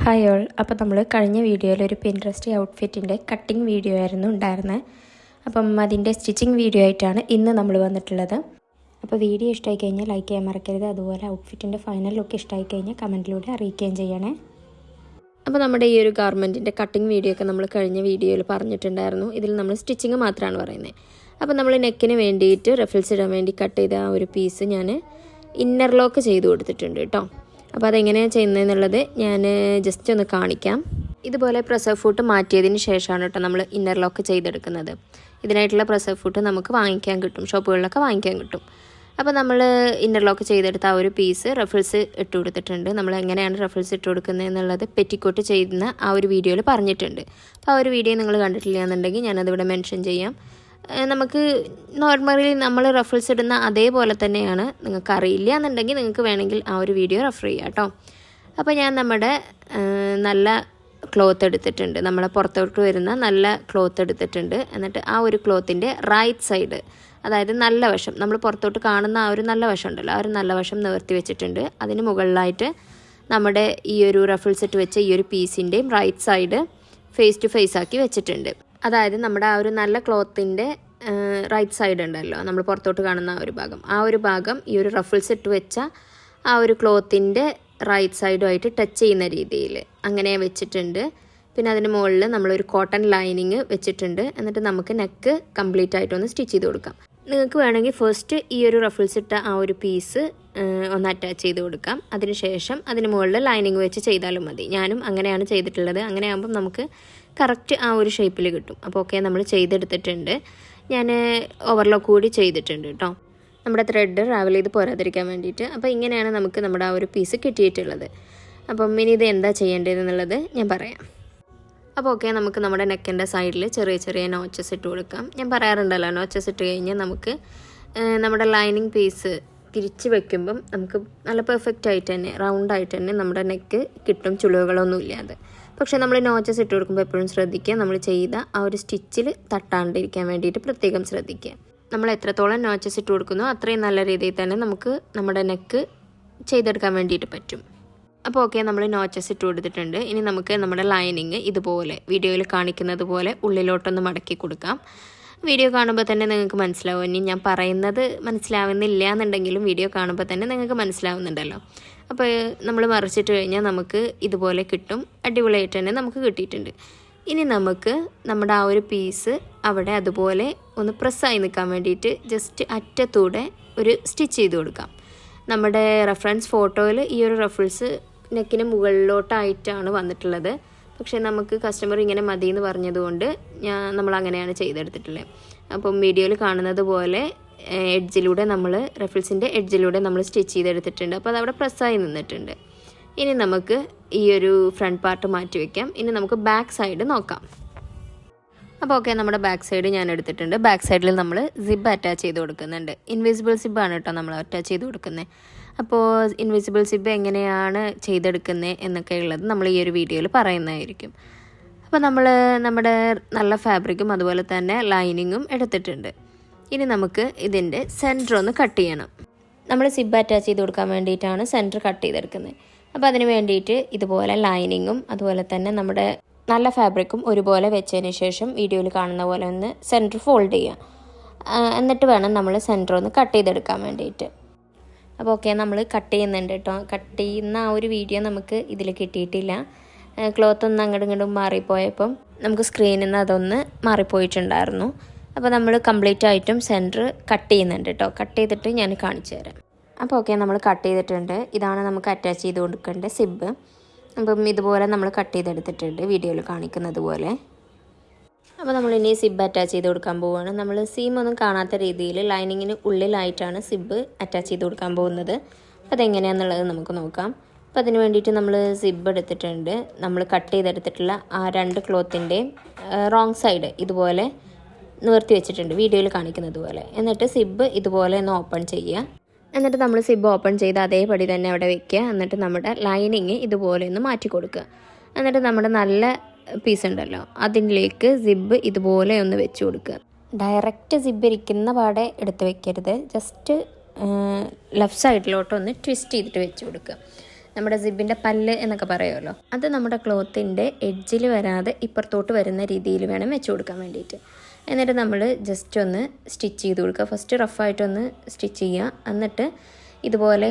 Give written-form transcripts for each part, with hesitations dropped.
Hi all. അപ്പോൾ നമ്മൾ കഴിഞ്ഞ വീഡിയോയിൽ ഒരു പിൻട്രസ്റ്റ് ഔട്ട്ഫിറ്റിൻ്റെ കട്ടിങ് വീഡിയോ ആയിരുന്നു ഉണ്ടായിരുന്നത്. അപ്പം അതിൻ്റെ സ്റ്റിച്ചിങ് വീഡിയോ ആയിട്ടാണ് ഇന്ന് നമ്മൾ വന്നിട്ടുള്ളത്. അപ്പോൾ വീഡിയോ ഇഷ്ടമായി കഴിഞ്ഞാൽ ലൈക്ക് ചെയ്യാൻ മറക്കരുത്. അതുപോലെ ഔട്ട്ഫിറ്റിൻ്റെ ഫൈനൽ ലുക്ക് ഇഷ്ടമായി കഴിഞ്ഞാൽ കമൻറ്റിലൂടെ അറിയിക്കുകയും ചെയ്യണേ. അപ്പോൾ നമ്മുടെ ഈ ഒരു ഗാർമെൻറ്റിൻ്റെ കട്ടിങ് വീഡിയോ ഒക്കെ നമ്മൾ കഴിഞ്ഞ വീഡിയോയിൽ പറഞ്ഞിട്ടുണ്ടായിരുന്നു. ഇതിൽ നമ്മൾ സ്റ്റിച്ചിങ് മാത്രമാണ് പറയുന്നത്. അപ്പോൾ നമ്മൾ നെക്കിന് വേണ്ടിയിട്ട് റഫിൾസ് ഇടാൻ വേണ്ടി കട്ട് ചെയ്ത ആ ഒരു പീസ് ഞാൻ ഇന്നർ ലോക്ക് ചെയ്ത് കൊടുത്തിട്ടുണ്ട് കേട്ടോ. അപ്പോൾ അതെങ്ങനെയാണ് ചെയ്യുന്നതെന്നുള്ളത് ഞാൻ ജസ്റ്റ് ഒന്ന് കാണിക്കാം. ഇതുപോലെ പ്രസവ് ഫൂട്ട് മാറ്റിയതിന് ശേഷമാണ് കേട്ടോ നമ്മൾ ഇന്നർ ലോക്ക് ചെയ്തെടുക്കുന്നത്. ഇതിനായിട്ടുള്ള പ്രസവ് ഫൂട്ട് നമുക്ക് വാങ്ങിക്കാൻ കിട്ടും, ഷോപ്പുകളിലൊക്കെ വാങ്ങിക്കാൻ കിട്ടും. അപ്പോൾ നമ്മൾ ഇന്നർ ലോക്ക് ചെയ്തെടുത്ത ആ ഒരു പീസ് റഫിൾസ് ഇട്ട് കൊടുത്തിട്ടുണ്ട്. നമ്മൾ എങ്ങനെയാണ് റഫിൾസ് ഇട്ട് കൊടുക്കുന്നത് എന്നുള്ളത് പെറ്റിക്കോട്ട് ചെയ്യുന്ന ആ ഒരു വീഡിയോയിൽ പറഞ്ഞിട്ടുണ്ട്. അപ്പോൾ ആ ഒരു വീഡിയോ നിങ്ങൾ കണ്ടിട്ടില്ല എന്നുണ്ടെങ്കിൽ ഞാനതിവിടെ മെൻഷൻ ചെയ്യാം. നമുക്ക് നോർമലി നമ്മൾ റഫിൾസ് ഇടുന്ന അതേപോലെ തന്നെയാണ്. നിങ്ങൾക്ക് അറിയില്ല എന്നുണ്ടെങ്കിൽ നിങ്ങൾക്ക് വേണമെങ്കിൽ ആ ഒരു വീഡിയോ റെഫർ ചെയ്യാം കേട്ടോ. അപ്പോൾ ഞാൻ നമ്മുടെ നല്ല ക്ലോത്ത് എടുത്തിട്ടുണ്ട്, നമ്മളെ പുറത്തോട്ട് വരുന്ന നല്ല ക്ലോത്ത് എടുത്തിട്ടുണ്ട്. എന്നിട്ട് ആ ഒരു ക്ലോത്തിൻ്റെ റൈറ്റ് സൈഡ്, അതായത് നല്ല വശം, നമ്മൾ പുറത്തോട്ട് കാണുന്ന ആ ഒരു നല്ല വശം ഉണ്ടല്ലോ, ആ ഒരു നല്ല വശം നിവർത്തി വെച്ചിട്ടുണ്ട്. അതിന് മുകളിലായിട്ട് നമ്മുടെ ഈ ഒരു റഫിൾസ് ഇട്ട് വെച്ച ഈ ഒരു പീസിൻ്റെയും right side face to face ആക്കി വെച്ചിട്ടുണ്ട്. അതായത് നമ്മുടെ ആ ഒരു നല്ല ക്ലോത്തിൻ്റെ റൈറ്റ് സൈഡ് ഉണ്ടല്ലോ, നമ്മൾ പുറത്തോട്ട് കാണുന്ന ആ ഒരു ഭാഗം ഈ ഒരു റഫിൾസ് ഇട്ട് വെച്ച ആ ഒരു ക്ലോത്തിൻ്റെ റൈറ്റ് സൈഡുമായിട്ട് ടച്ച് ചെയ്യുന്ന രീതിയിൽ അങ്ങനെ വെച്ചിട്ടുണ്ട്. പിന്നെ അതിന് മുകളിൽ നമ്മളൊരു കോട്ടൺ ലൈനിങ് വെച്ചിട്ടുണ്ട്. എന്നിട്ട് നമുക്ക് നെക്ക് കംപ്ലീറ്റ് ആയിട്ടൊന്ന് സ്റ്റിച്ച് ചെയ്ത് കൊടുക്കാം. നിങ്ങൾക്ക് വേണമെങ്കിൽ ഫസ്റ്റ് ഈ ഒരു റഫിൾസ് ഇട്ട ആ ഒരു പീസ് ഒന്ന് അറ്റാച്ച് ചെയ്ത് കൊടുക്കാം. അതിനുശേഷം അതിന് മുകളിൽ ലൈനിങ് വെച്ച് ചെയ്താലും മതി. ഞാനും അങ്ങനെയാണ് ചെയ്തിട്ടുള്ളത്. അങ്ങനെ ആകുമ്പം നമുക്ക് കറക്റ്റ് ആ ഒരു ഷേപ്പിൽ കിട്ടും. അപ്പോൾ ഓക്കെ, നമ്മൾ ചെയ്തെടുത്തിട്ടുണ്ട്. ഞാൻ ഓവർലോക്ക് കൂടി ചെയ്തിട്ടുണ്ട് കേട്ടോ, നമ്മുടെ ത്രെഡ് ട്രാവൽ ചെയ്ത് പോരാതിരിക്കാൻ വേണ്ടിയിട്ട്. അപ്പോൾ ഇങ്ങനെയാണ് നമുക്ക് നമ്മുടെ ആ ഒരു പീസ് കിട്ടിയിട്ടുള്ളത്. അപ്പം ഇനി ഇത് എന്താ ചെയ്യേണ്ടതെന്നുള്ളത് ഞാൻ പറയാം. അപ്പോൾ ഓക്കെ, നമുക്ക് നമ്മുടെ നെക്കിൻ്റെ സൈഡിൽ ചെറിയ ചെറിയ നോച്ചസ് ഇട്ട് കൊടുക്കാം. ഞാൻ പറയാറുണ്ടല്ലോ, നോച്ചസ് ഇട്ട് കഴിഞ്ഞാൽ നമുക്ക് നമ്മുടെ ലൈനിങ് പീസ് തിരിച്ച് വെക്കുമ്പം നമുക്ക് നല്ല പെർഫെക്റ്റ് ആയിട്ട് തന്നെ റൗണ്ടായിട്ട് തന്നെ നമ്മുടെ നെക്ക് കിട്ടും, ചുളിവുകളൊന്നും ഇല്ലാതെ. പക്ഷേ നമ്മൾ നോച്ചസ് ഇട്ട് കൊടുക്കുമ്പോൾ എപ്പോഴും ശ്രദ്ധിക്കുക, നമ്മൾ ചെയ്ത ആ ഒരു സ്റ്റിച്ചിൽ തട്ടാണ്ടിരിക്കാൻ വേണ്ടിയിട്ട് പ്രത്യേകം ശ്രദ്ധിക്കുക. നമ്മൾ എത്രത്തോളം നോച്ചസ് ഇട്ട് കൊടുക്കുന്നോ അത്രയും നല്ല രീതിയിൽ തന്നെ നമുക്ക് നമ്മുടെ നെക്ക് ചെയ്തെടുക്കാൻ വേണ്ടിയിട്ട് പറ്റും. അപ്പോൾ ഓക്കെ, നമ്മൾ നോച്ചസ് ഇട്ട് കൊടുത്തിട്ടുണ്ട്. ഇനി നമുക്ക് നമ്മുടെ ലൈനിങ് ഇതുപോലെ വീഡിയോയിൽ കാണിക്കുന്നത് പോലെ ഉള്ളിലോട്ടൊന്ന് മടക്കി കൊടുക്കാം. വീഡിയോ കാണുമ്പോൾ തന്നെ നിങ്ങൾക്ക് മനസ്സിലാവും. ഇനി ഞാൻ പറയുന്നത് മനസ്സിലാവുന്നില്ല എന്നുണ്ടെങ്കിലും വീഡിയോ കാണുമ്പോൾ തന്നെ നിങ്ങൾക്ക് മനസ്സിലാവുന്നുണ്ടല്ലോ. അപ്പോൾ നമ്മൾ മറിച്ചിട്ട് കഴിഞ്ഞാൽ നമുക്ക് ഇതുപോലെ കിട്ടും. അടിപൊളിയായിട്ട് തന്നെ നമുക്ക് കിട്ടിയിട്ടുണ്ട്. ഇനി നമുക്ക് നമ്മുടെ ആ ഒരു പീസ് അവിടെ അതുപോലെ ഒന്ന് പ്രസ്സായി നിൽക്കാൻ വേണ്ടിയിട്ട് ജസ്റ്റ് അറ്റത്തൂടെ ഒരു സ്റ്റിച്ച് ചെയ്ത് കൊടുക്കാം. നമ്മുടെ റെഫറൻസ് ഫോട്ടോയിൽ ഈ ഒരു റഫിൾസ് നെക്കിന് മുകളിലോട്ടായിട്ടാണ് വന്നിട്ടുള്ളത്. പക്ഷേ നമുക്ക് കസ്റ്റമർ ഇങ്ങനെ മതി എന്ന് പറഞ്ഞതുകൊണ്ട് നമ്മൾ അങ്ങനെയാണ് ചെയ്തെടുത്തിട്ടുള്ളത്. അപ്പം വീഡിയോയിൽ കാണുന്നത് പോലെ എഡ്ജിലൂടെ നമ്മൾ റഫിൾസിൻ്റെ എഡ്ജിലൂടെ നമ്മൾ സ്റ്റിച്ച് ചെയ്തെടുത്തിട്ടുണ്ട്. അപ്പോൾ അതവിടെ പ്രസ്സായി നിന്നിട്ടുണ്ട്. ഇനി നമുക്ക് ഈ ഒരു ഫ്രണ്ട് പാർട്ട് മാറ്റി വയ്ക്കാം. ഇനി നമുക്ക് ബാക്ക് സൈഡ് നോക്കാം. അപ്പോൾ ഓക്കെ, നമ്മുടെ ബാക്ക് സൈഡ് ഞാൻ എടുത്തിട്ടുണ്ട്. ബാക്ക് സൈഡിൽ നമ്മൾ സിബ് അറ്റാച്ച് ചെയ്ത് കൊടുക്കുന്നുണ്ട്. ഇൻവിസിബിൾ സിബാണ് കേട്ടോ നമ്മൾ അറ്റാച്ച് ചെയ്ത് കൊടുക്കുന്നത്. അപ്പോൾ ഇൻവിസിബിൾ സിബ് എങ്ങനെയാണ് ചെയ്തെടുക്കുന്നത് എന്നൊക്കെ ഉള്ളത് നമ്മൾ ഈ ഒരു വീഡിയോയിൽ പറയുന്നതായിരിക്കും. അപ്പോൾ നമ്മൾ നമ്മുടെ നല്ല ഫാബ്രിക്കും അതുപോലെ തന്നെ ലൈനിങ്ങും എടുത്തിട്ടുണ്ട്. ഇനി നമുക്ക് ഇതിൻ്റെ സെൻറ്റർ ഒന്ന് കട്ട് ചെയ്യണം. നമ്മൾ സിബ് അറ്റാച്ച് ചെയ്ത് കൊടുക്കാൻ വേണ്ടിയിട്ടാണ് സെൻറ്റർ കട്ട് ചെയ്തെടുക്കുന്നത്. അപ്പോൾ അതിന് വേണ്ടിയിട്ട് ഇതുപോലെ ലൈനിങ്ങും അതുപോലെ തന്നെ നമ്മുടെ നല്ല ഫാബ്രിക്കും ഒരുപോലെ വെച്ചതിന് ശേഷം വീഡിയോയിൽ കാണുന്ന പോലെ ഒന്ന് സെൻറ്റർ ഫോൾഡ് ചെയ്യാം. എന്നിട്ട് വേണം നമ്മൾ സെൻറ്റർ ഒന്ന് കട്ട് ചെയ്തെടുക്കാൻ വേണ്ടിയിട്ട്. അപ്പോൾ ഓക്കെ, നമ്മൾ കട്ട് ചെയ്യുന്നുണ്ട് കേട്ടോ. കട്ട് ചെയ്യുന്ന ആ ഒരു വീഡിയോ നമുക്ക് ഇതിൽ കിട്ടിയിട്ടില്ല. ക്ലോത്ത് ഒന്ന് അങ്ങോട്ടും ഇങ്ങോട്ടും മാറിപ്പോയപ്പം നമുക്ക് സ്ക്രീനിൽ നിന്ന് അതൊന്ന് മാറിപ്പോയിട്ടുണ്ടായിരുന്നു. അപ്പോൾ നമ്മൾ കംപ്ലീറ്റ് ആയിട്ടും സെൻറ്റർ കട്ട് ചെയ്യുന്നുണ്ട് കേട്ടോ. കട്ട് ചെയ്തിട്ട് ഞാൻ കാണിച്ചു തരാം. അപ്പോൾ ഓക്കെ, നമ്മൾ കട്ട് ചെയ്തിട്ടുണ്ട്. ഇതാണ് നമുക്ക് അറ്റാച്ച് ചെയ്ത് കൊടുക്കേണ്ട സിബ്. അപ്പം ഇതുപോലെ നമ്മൾ കട്ട് ചെയ്തെടുത്തിട്ടുണ്ട് വീഡിയോയിൽ കാണിക്കുന്നത് പോലെ. അപ്പോൾ നമ്മളിനി സിബ് അറ്റാച്ച് ചെയ്ത് കൊടുക്കാൻ പോവുകയാണ്. നമ്മൾ സീമൊന്നും കാണാത്ത രീതിയിൽ ലൈനിങ്ങിന് ഉള്ളിലായിട്ടാണ് സിബ് അറ്റാച്ച് ചെയ്ത് കൊടുക്കാൻ പോകുന്നത്. അപ്പോൾ അതെങ്ങനെയാണെന്നുള്ളത് നമുക്ക് നോക്കാം. അപ്പോൾ അതിന് വേണ്ടിയിട്ട് നമ്മൾ സിബ് എടുത്തിട്ടുണ്ട്. നമ്മൾ കട്ട് ചെയ്തെടുത്തിട്ടുള്ള ആ രണ്ട് ക്ലോത്തിൻ്റെയും റോങ് സൈഡ് ഇതുപോലെ നിവർത്തി വെച്ചിട്ടുണ്ട് വീഡിയോയിൽ കാണിക്കുന്നത് പോലെ. എന്നിട്ട് സിബ് ഇതുപോലെ ഒന്ന് ഓപ്പൺ ചെയ്യുക. എന്നിട്ട് നമ്മൾ സിബ് ഓപ്പൺ ചെയ്ത് അതേപടി തന്നെ അവിടെ വെക്കുക. എന്നിട്ട് നമ്മുടെ ലൈനിങ് ഇതുപോലെ ഒന്ന് മാറ്റി കൊടുക്കുക. എന്നിട്ട് നമ്മുടെ നല്ല പീസ് ഉണ്ടല്ലോ അതിലേക്ക് സിബ് ഇതുപോലെ ഒന്ന് വെച്ച് കൊടുക്കുക. ഡയറക്റ്റ് സിബ് ഇരിക്കുന്ന പാടെ എടുത്ത് വെക്കരുത്. ജസ്റ്റ് ലെഫ്റ്റ് സൈഡിലോട്ടൊന്ന് ട്വിസ്റ്റ് ചെയ്തിട്ട് വെച്ച് കൊടുക്കുക. നമ്മുടെ സിബിൻ്റെ പല്ല് എന്നൊക്കെ പറയുമല്ലോ, അത് നമ്മുടെ ക്ലോത്തിൻ്റെ എഡ്ജിൽ വരാതെ ഇപ്പുറത്തോട്ട് വരുന്ന രീതിയിൽ വേണം വെച്ച് കൊടുക്കാൻ വേണ്ടിയിട്ട്. എന്നിട്ട് നമ്മൾ ജസ്റ്റ് ഒന്ന് സ്റ്റിച്ച് ചെയ്ത് കൊടുക്കുക. ഫസ്റ്റ് റഫായിട്ടൊന്ന് സ്റ്റിച്ച് ചെയ്യുക. എന്നിട്ട് ഇതുപോലെ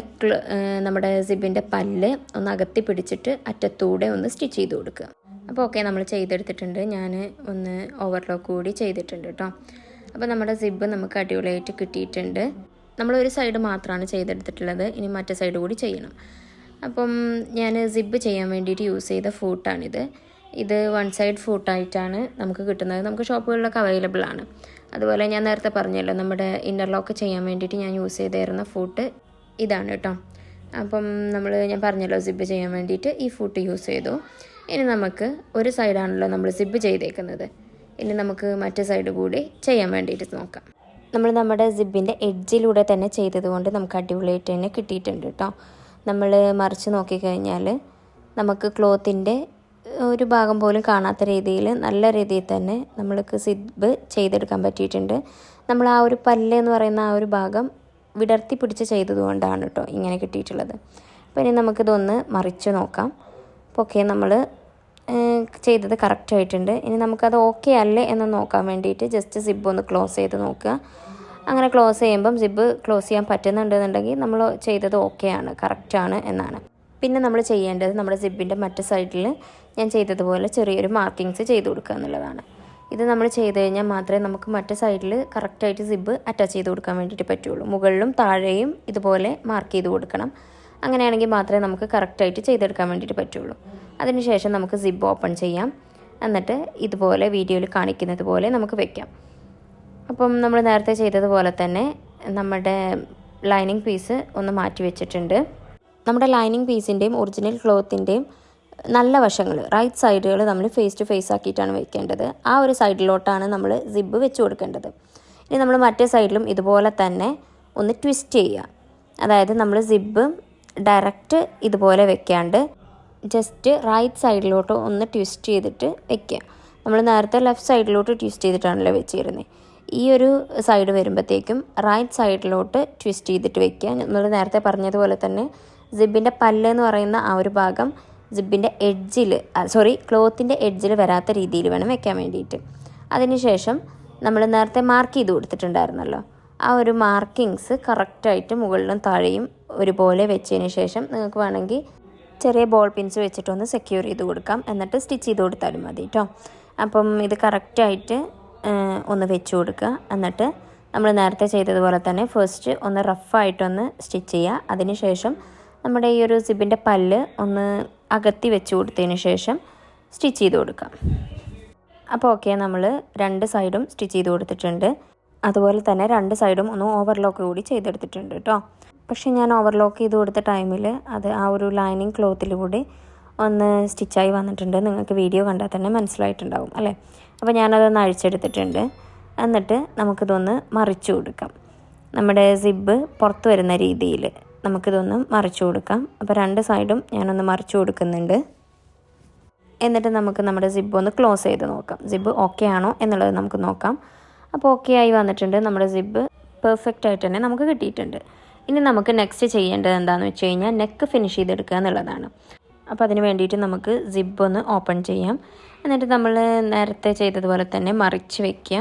നമ്മുടെ സിബിൻ്റെ പല്ല് ഒന്ന് അകത്തി പിടിച്ചിട്ട് അറ്റത്തൂടെ ഒന്ന് സ്റ്റിച്ച് ചെയ്ത് കൊടുക്കുക. അപ്പോൾ ഓക്കെ, നമ്മൾ ചെയ്തെടുത്തിട്ടുണ്ട്. ഞാൻ ഒന്ന് ഓവർലോക്ക് കൂടി ചെയ്തിട്ടുണ്ട് കേട്ടോ. അപ്പോൾ നമ്മുടെ സിബ് നമുക്ക് അടിപൊളിയായിട്ട് കിട്ടിയിട്ടുണ്ട്. നമ്മളൊരു സൈഡ് മാത്രമാണ് ചെയ്തെടുത്തിട്ടുള്ളത്, ഇനി മറ്റേ സൈഡ് കൂടി ചെയ്യണം. അപ്പം ഞാൻ സിബ് ചെയ്യാൻ വേണ്ടിയിട്ട് യൂസ് ചെയ്ത ഫൂട്ടാണിത്. ഇത് 1 സൈഡ് ഫൂട്ടായിട്ടാണ് നമുക്ക് കിട്ടുന്നത്. നമുക്ക് ഷോപ്പുകളിലൊക്കെ അവൈലബിൾ ആണ്. അതുപോലെ ഞാൻ നേരത്തെ പറഞ്ഞല്ലോ, നമ്മുടെ ഇന്നർലോക്ക് ചെയ്യാൻ വേണ്ടിയിട്ട് ഞാൻ യൂസ് ചെയ്തിരുന്ന ഫൂട്ട് ഇതാണ് കേട്ടോ. അപ്പം ഞാൻ പറഞ്ഞല്ലോ സിബ് ചെയ്യാൻ വേണ്ടിയിട്ട് ഈ ഫൂട്ട് യൂസ് ചെയ്തു. ഇനി നമുക്ക് ഒരു സൈഡാണല്ലോ നമ്മൾ സിബ് ചെയ്തേക്കുന്നത്, ഇനി നമുക്ക് മറ്റേ സൈഡ് കൂടി ചെയ്യാൻ വേണ്ടിയിട്ട് നോക്കാം. നമ്മൾ നമ്മുടെ സിബിൻ്റെ എഡ്ജിലൂടെ തന്നെ ചെയ്തതുകൊണ്ട് നമുക്ക് അടിപൊളിയായിട്ട് തന്നെ കിട്ടിയിട്ടുണ്ട് കേട്ടോ. നമ്മൾ മറിച്ച് നോക്കിക്കഴിഞ്ഞാൽ നമുക്ക് ക്ലോത്തിൻ്റെ ഒരു ഭാഗം പോലും കാണാത്ത രീതിയിൽ നല്ല രീതിയിൽ തന്നെ നമ്മൾക്ക് സിബ് ചെയ്തെടുക്കാൻ പറ്റിയിട്ടുണ്ട്. നമ്മൾ ആ ഒരു പല്ല് എന്ന് പറയുന്ന ആ ഒരു ഭാഗം വിടർത്തി പിടിച്ച് ചെയ്തതുകൊണ്ടാണ് കേട്ടോ ഇങ്ങനെ കിട്ടിയിട്ടുള്ളത്. അപ്പോൾ ഇനി നമുക്കിതൊന്ന് മറിച്ച് നോക്കാം. അപ്പോൾ ഓക്കെ, നമ്മൾ ചെയ്തത് കറക്റ്റായിട്ടുണ്ട്. ഇനി നമുക്കത് ഓക്കെ അല്ലേ എന്ന് നോക്കാൻ വേണ്ടിയിട്ട് ജസ്റ്റ് സിബ് ഒന്ന് ക്ലോസ് ചെയ്ത് നോക്കുക. അങ്ങനെ ക്ലോസ് ചെയ്യുമ്പം സിബ് ക്ലോസ് ചെയ്യാൻ പറ്റുന്നുണ്ടെന്നുണ്ടെങ്കിൽ നമ്മൾ ചെയ്തത് ഓക്കെയാണ്, കറക്റ്റാണ് എന്നാണ്. പിന്നെ നമ്മൾ ചെയ്യേണ്ടത് നമ്മുടെ സിബിൻ്റെ മറ്റു സൈഡിൽ ഞാൻ ചെയ്തതുപോലെ ചെറിയൊരു മാർക്കിങ്സ് ചെയ്ത് കൊടുക്കുക എന്നുള്ളതാണ്. ഇത് നമ്മൾ ചെയ്ത് കഴിഞ്ഞാൽ മാത്രമേ നമുക്ക് മറ്റു സൈഡിൽ കറക്റ്റായിട്ട് സിബ് അറ്റാച്ച് ചെയ്ത് കൊടുക്കാൻ വേണ്ടിയിട്ട് പറ്റുള്ളൂ. മുകളിലും താഴെയും ഇതുപോലെ മാർക്ക് ചെയ്ത് കൊടുക്കണം. അങ്ങനെയാണെങ്കിൽ മാത്രമേ നമുക്ക് കറക്റ്റായിട്ട് ചെയ്തെടുക്കാൻ വേണ്ടിയിട്ട് പറ്റുള്ളൂ. അതിനുശേഷം നമുക്ക് സിബ് ഓപ്പൺ ചെയ്യാം. എന്നിട്ട് ഇതുപോലെ വീഡിയോയിൽ കാണിക്കുന്നത് പോലെ നമുക്ക് വെക്കാം. അപ്പം നമ്മൾ നേരത്തെ ചെയ്തതുപോലെ തന്നെ നമ്മുടെ ലൈനിങ് പീസ് ഒന്ന് മാറ്റി വെച്ചിട്ടുണ്ട്. നമ്മുടെ ലൈനിങ് പീസിൻ്റെയും ഒറിജിനൽ ക്ലോത്തിൻ്റെയും നല്ല വശങ്ങൾ, റൈറ്റ് സൈഡുകൾ നമ്മൾ ഫേസ് ടു ഫേസ് ആക്കിയിട്ടാണ് വെക്കേണ്ടത്. ആ ഒരു സൈഡിലോട്ടാണ് നമ്മൾ സിബ് വെച്ച് കൊടുക്കേണ്ടത്. ഇനി നമ്മൾ മറ്റേ സൈഡിലും ഇതുപോലെ തന്നെ ഒന്ന് ട്വിസ്റ്റ് ചെയ്യുക. അതായത് നമ്മൾ സിബ് ഡയറക്റ്റ് ഇതുപോലെ വെക്കാണ്ട് ജസ്റ്റ് റൈറ്റ് സൈഡിലോട്ട് ഒന്ന് ട്വിസ്റ്റ് ചെയ്തിട്ട് വെക്കുക. നമ്മൾ നേരത്തെ ലെഫ്റ്റ് സൈഡിലോട്ട് ട്വിസ്റ്റ് ചെയ്തിട്ടാണല്ലോ വെച്ചിരുന്നത്. ഈ ഒരു സൈഡ് വരുമ്പോഴത്തേക്കും റൈറ്റ് സൈഡിലോട്ട് ട്വിസ്റ്റ് ചെയ്തിട്ട് വെക്കുക. നമ്മൾ നേരത്തെ പറഞ്ഞതുപോലെ തന്നെ സിബിൻ്റെ പല്ല് എന്ന് പറയുന്ന ആ ഒരു ഭാഗം സിബിൻ്റെ ക്ലോത്തിൻ്റെ എഡ്ജിൽ വരാത്ത രീതിയിൽ വേണം വെക്കാൻ വേണ്ടിയിട്ട്. അതിനുശേഷം നമ്മൾ നേരത്തെ മാർക്ക് ചെയ്ത് കൊടുത്തിട്ടുണ്ടായിരുന്നല്ലോ, ആ ഒരു മാർക്കിങ്സ് കറക്റ്റായിട്ട് മുകളിലും താഴെയും ഒരുപോലെ വെച്ചതിന് ശേഷം നിങ്ങൾക്ക് വേണമെങ്കിൽ ചെറിയ ബോൾ പിൻസ് വെച്ചിട്ടൊന്ന് സെക്യൂർ ചെയ്ത് കൊടുക്കാം. എന്നിട്ട് സ്റ്റിച്ച് ചെയ്ത് കൊടുത്താലും മതി കേട്ടോ. അപ്പം ഇത് കറക്റ്റായിട്ട് ഒന്ന് വെച്ച് കൊടുക്കുക. എന്നിട്ട് നമ്മൾ നേരത്തെ ചെയ്തതുപോലെ തന്നെ ഫസ്റ്റ് ഒന്ന് റഫായിട്ടൊന്ന് സ്റ്റിച്ച് ചെയ്യുക. അതിനുശേഷം നമ്മുടെ ഈ ഒരു സിബിൻ്റെ പല്ല് ഒന്ന് അകത്തി വെച്ച് കൊടുത്തതിന് ശേഷം സ്റ്റിച്ച് ചെയ്ത് കൊടുക്കാം. അപ്പോൾ ഓക്കെ, നമ്മൾ 2 സൈഡും സ്റ്റിച്ച് ചെയ്ത് കൊടുത്തിട്ടുണ്ട്. അതുപോലെ തന്നെ 2 സൈഡും ഒന്ന് ഓവർലോക്ക് കൂടി ചെയ്തെടുത്തിട്ടുണ്ട് കേട്ടോ. പക്ഷേ ഞാൻ ഓവർലോക്ക് ചെയ്ത് കൊടുത്ത ടൈമിൽ അത് ആ ഒരു ലൈനിങ് ക്ലോത്തിലൂടെ ഒന്ന് സ്റ്റിച്ചായി വന്നിട്ടുണ്ട്. നിങ്ങൾക്ക് വീഡിയോ കണ്ടാൽ തന്നെ മനസ്സിലായിട്ടുണ്ടാവും അല്ലേ. അപ്പോൾ ഞാനതൊന്ന് അഴിച്ചെടുത്തിട്ടുണ്ട്. എന്നിട്ട് നമുക്കിതൊന്ന് മറിച്ചു കൊടുക്കാം. നമ്മുടെ സിബ് പുറത്ത് വരുന്ന രീതിയിൽ നമുക്കിതൊന്ന് മറിച്ചു കൊടുക്കാം. അപ്പോൾ 2 സൈഡും ഞാനൊന്ന് മറിച്ചു കൊടുക്കുന്നുണ്ട്. എന്നിട്ട് നമുക്ക് നമ്മുടെ സിബ് ഒന്ന് ക്ലോസ് ചെയ്ത് നോക്കാം. സിബ് ഓക്കെ ആണോ എന്നുള്ളത് നമുക്ക് നോക്കാം. അപ്പോൾ ഓക്കെ ആയി വന്നിട്ടുണ്ട്. നമ്മുടെ സിബ് പെർഫെക്റ്റ് ആയിട്ട് തന്നെ നമുക്ക് കിട്ടിയിട്ടുണ്ട്. ഇനി നമുക്ക് നെക്സ്റ്റ് ചെയ്യേണ്ടത് എന്താണെന്ന് വെച്ച് കഴിഞ്ഞാൽ നെക്ക് ഫിനിഷ് ചെയ്തെടുക്കുക എന്നുള്ളതാണ്. അപ്പോൾ അതിന് വേണ്ടിയിട്ട് നമുക്ക് സിബ് ഒന്ന് ഓപ്പൺ ചെയ്യാം. എന്നിട്ട് നമ്മൾ നേരത്തെ ചെയ്തതുപോലെ തന്നെ മറിച്ച് വയ്ക്കുക.